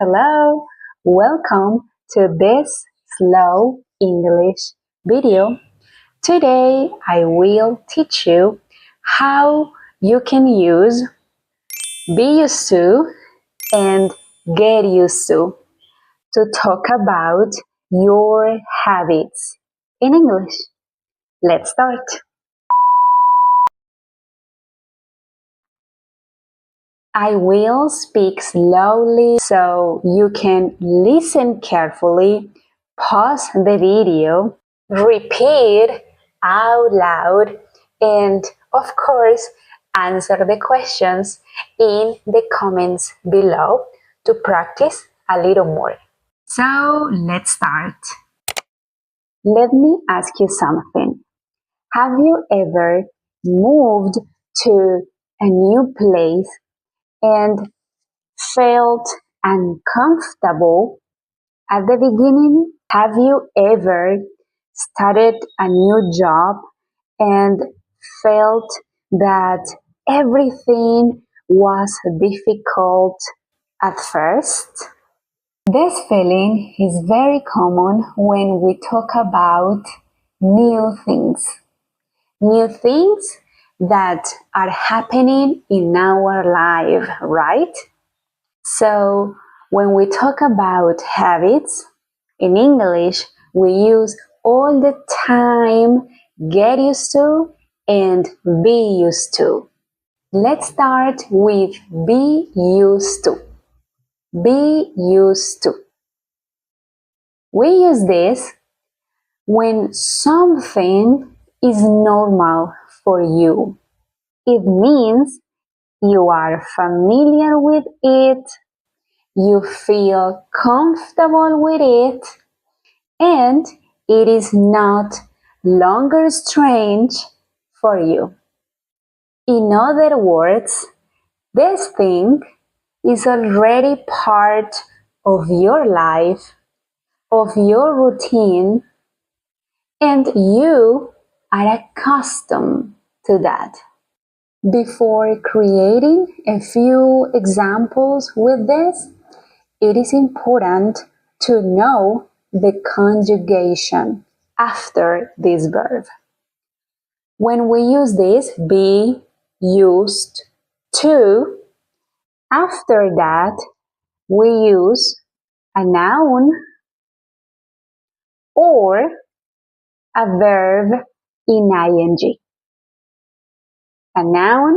Hello, welcome to this slow English video. Today I will teach you how you can use be used to and get used to talk about your habits in English. Let's start. I will speak slowly so you can listen carefully, pause the video, repeat out loud, and of course, answer the questions in the comments below to practice a little more. So let's start. Let me ask you something. Have you ever moved to a new place and felt uncomfortable at the beginning? Have you ever started a new job and felt that everything was difficult at first? This feeling is very common when we talk about new things. New things that are happening in our life, right? So, when we talk about habits, in English, we use all the time get used to and be used to. Let's start with be used to. Be used to. We use this when something is normal for you. It means you are familiar with it, you feel comfortable with it, and it is not longer strange for you. In other words, this thing is already part of your life, of your routine, and you are accustomed to that. Before creating a few examples with this, it is important to know the conjugation after this verb. When we use this, be used to, after that, we use a noun or a verb in ing. A noun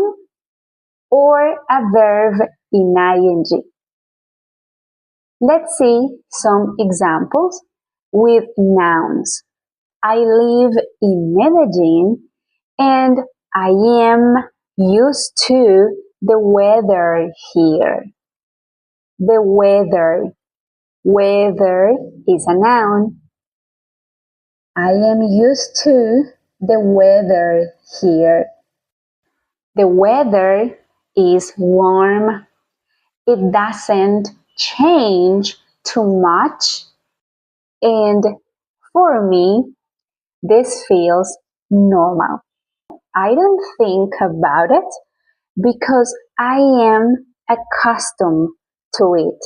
or a verb in ing. Let's see some examples with nouns. I live in Medellin and I am used to the weather here. The weather. Weather is a noun. I am used to the weather here. The weather is warm. It doesn't change too much. And for me, this feels normal. I don't think about it because I am accustomed to it.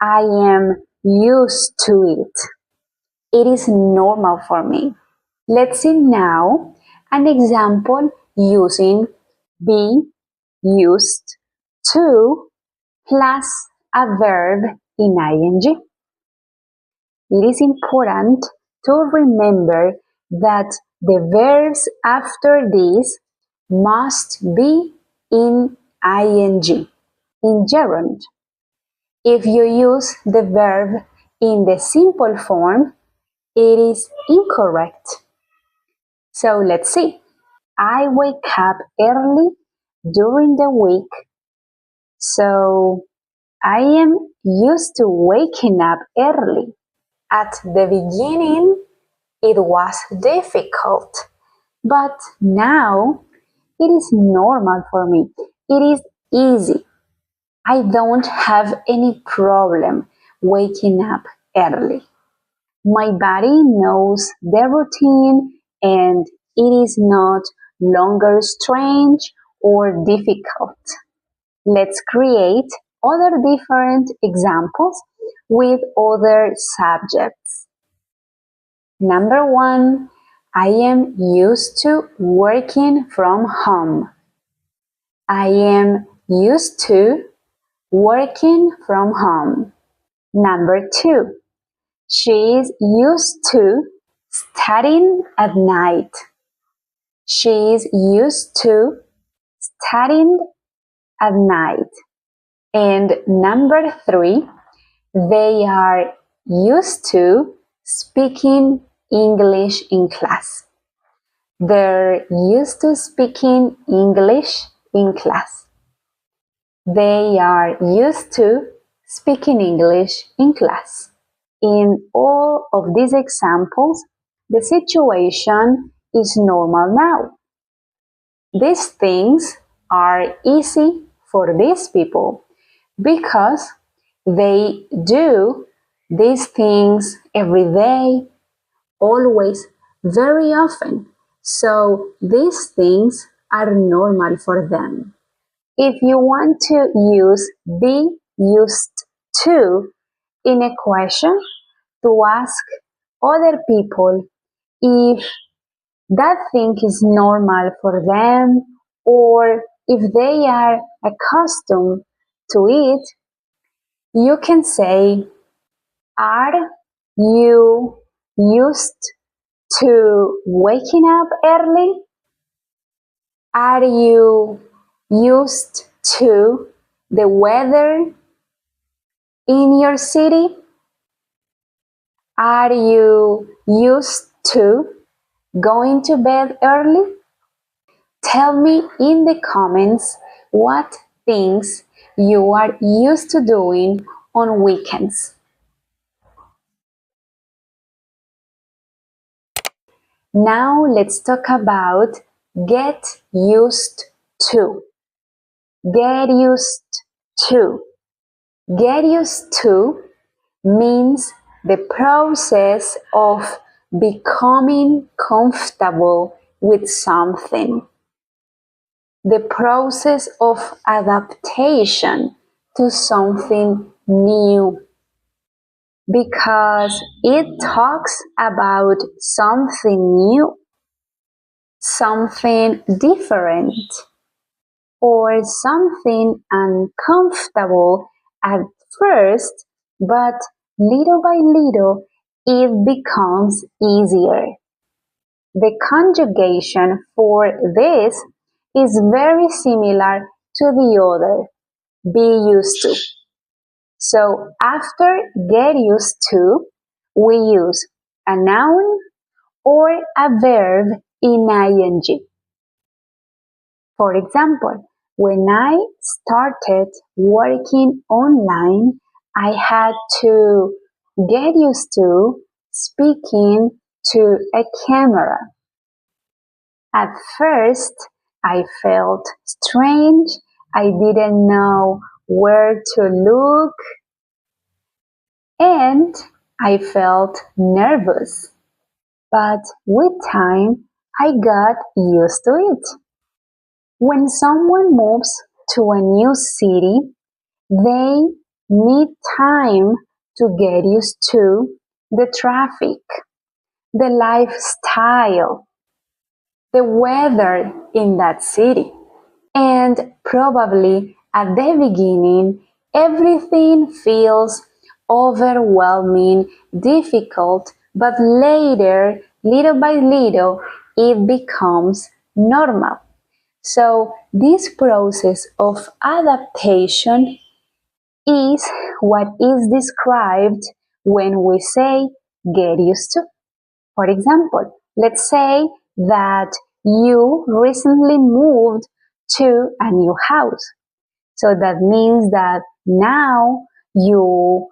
I am used to it. It is normal for me. Let's see now an example using be used to plus a verb in ing. It is important to remember that the verbs after this must be in ing, in gerund. If you use the verb in the simple form, it is incorrect. So let's see. I wake up early during the week, so I am used to waking up early. At the beginning, it was difficult, but now it is normal for me. It is easy. I don't have any problem waking up early. My body knows the routine and it is not longer strange or difficult. Let's create other different examples with other subjects. Number 1, I am used to working from home. I am used to working from home. Number 2, she is used to studying at night. She is used to studying at night. And number 3, they are used to speaking English in class. They're used to speaking English in class. They are used to speaking English in class. In all of these examples, the situation is normal now. These things are easy for these people because they do these things every day, always, very often. So these things are normal for them. If you want to use be used to in a question to ask other people if that thing is normal for them or if they are accustomed to it, you can say, are you used to waking up early? Are you used to the weather in your city? Are you used to going to bed early? Tell me in the comments what things you are used to doing on weekends. Now let's talk about get used to. Get used to. Get used to means the process of becoming comfortable with something. The process of adaptation to something new. Because it talks about something new, something different, or something uncomfortable at first, but little by little it becomes easier. The conjugation for this is very similar to the other, be used to. So after get used to, we use a noun or a verb in ing. For example, when I started working online, I had to get used to speaking to a camera. At first, I felt strange. I didn't know where to look, and I felt nervous. But with time, I got used to it. When someone moves to a new city, they need time to get used to the traffic, the lifestyle, the weather in that city. And probably at the beginning, everything feels overwhelming, difficult, but later, little by little, it becomes normal. So this process of adaptation is what is described when we say get used to. For example, let's say that you recently moved to a new house. So that means that now you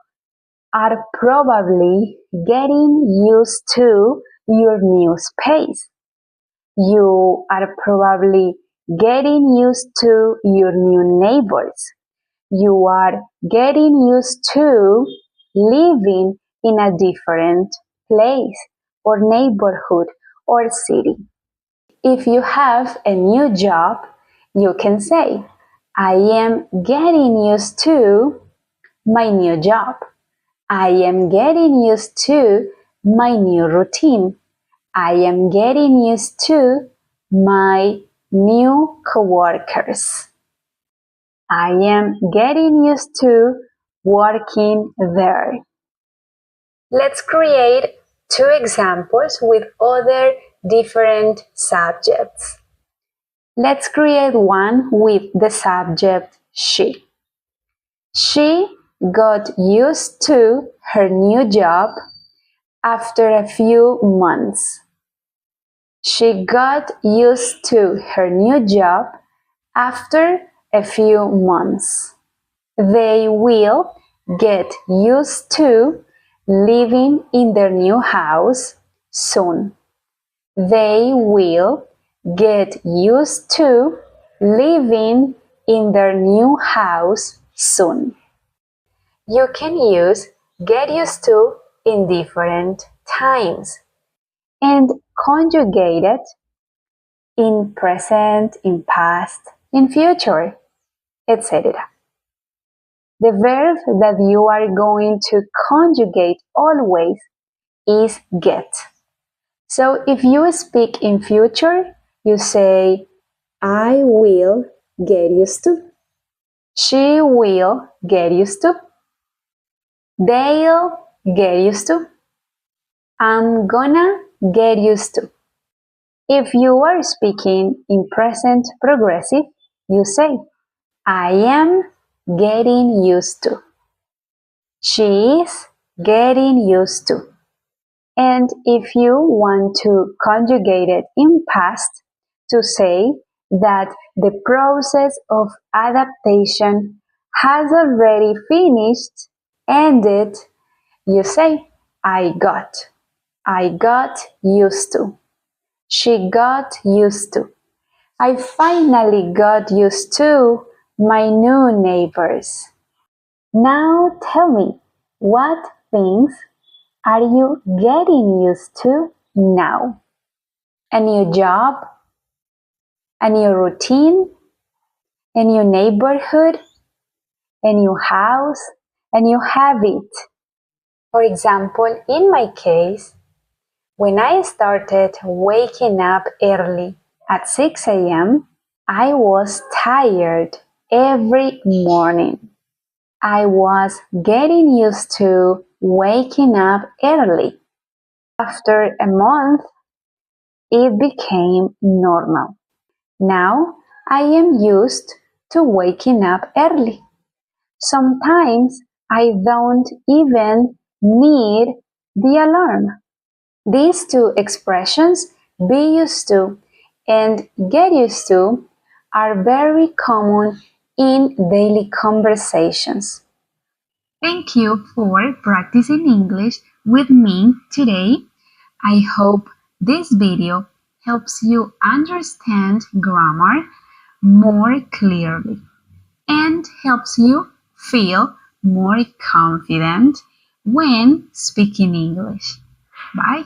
are probably getting used to your new space. You are probably getting used to your new neighbors. You are getting used to living in a different place or neighborhood or city. If you have a new job, you can say, I am getting used to my new job. I am getting used to my new routine. I am getting used to my new coworkers. I am getting used to working there. Let's create two examples with other different subjects. Let's create one with the subject she. She got used to her new job after a few months. She got used to her new job after a few months. They will get used to living in their new house soon. They will get used to living in their new house soon. You can use get used to in different times and conjugate it in present, in past, in future, etc. The verb that you are going to conjugate always is get. So if you speak in future, you say, I will get used to. She will get used to. They'll get used to. I'm gonna get used to. If you are speaking in present progressive, you say, I am getting used to. She is getting used to. And if you want to conjugate it in past, to say that the process of adaptation has already finished, ended, you say, I got used to. She got used to. I finally got used to my new neighbors. Now tell me, what things are you getting used to now? A new job? A new routine? A new neighborhood? A new house? A new habit? For example, in my case, when I started waking up early at 6 a.m., I was tired every morning. I was getting used to waking up early. After a month, it became normal. Now I am used to waking up early. Sometimes I don't even need the alarm. These two expressions, be used to and get used to, are very common in daily conversations. Thank you for practicing English with me today. I hope this video helps you understand grammar more clearly and helps you feel more confident when speaking English. Bye.